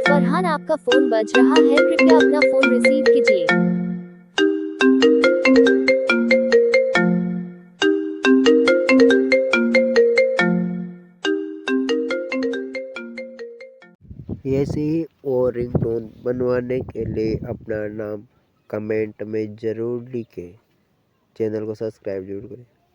फरहान, आपका फोन बज रहा है, कृपया अपना फोन रिसीव कीजिए। ऐसे ही और रिंगटोन बनवाने के लिए अपना नाम कमेंट में ज़रूर लिखें। चैनल को सब्सक्राइब जरूर करें।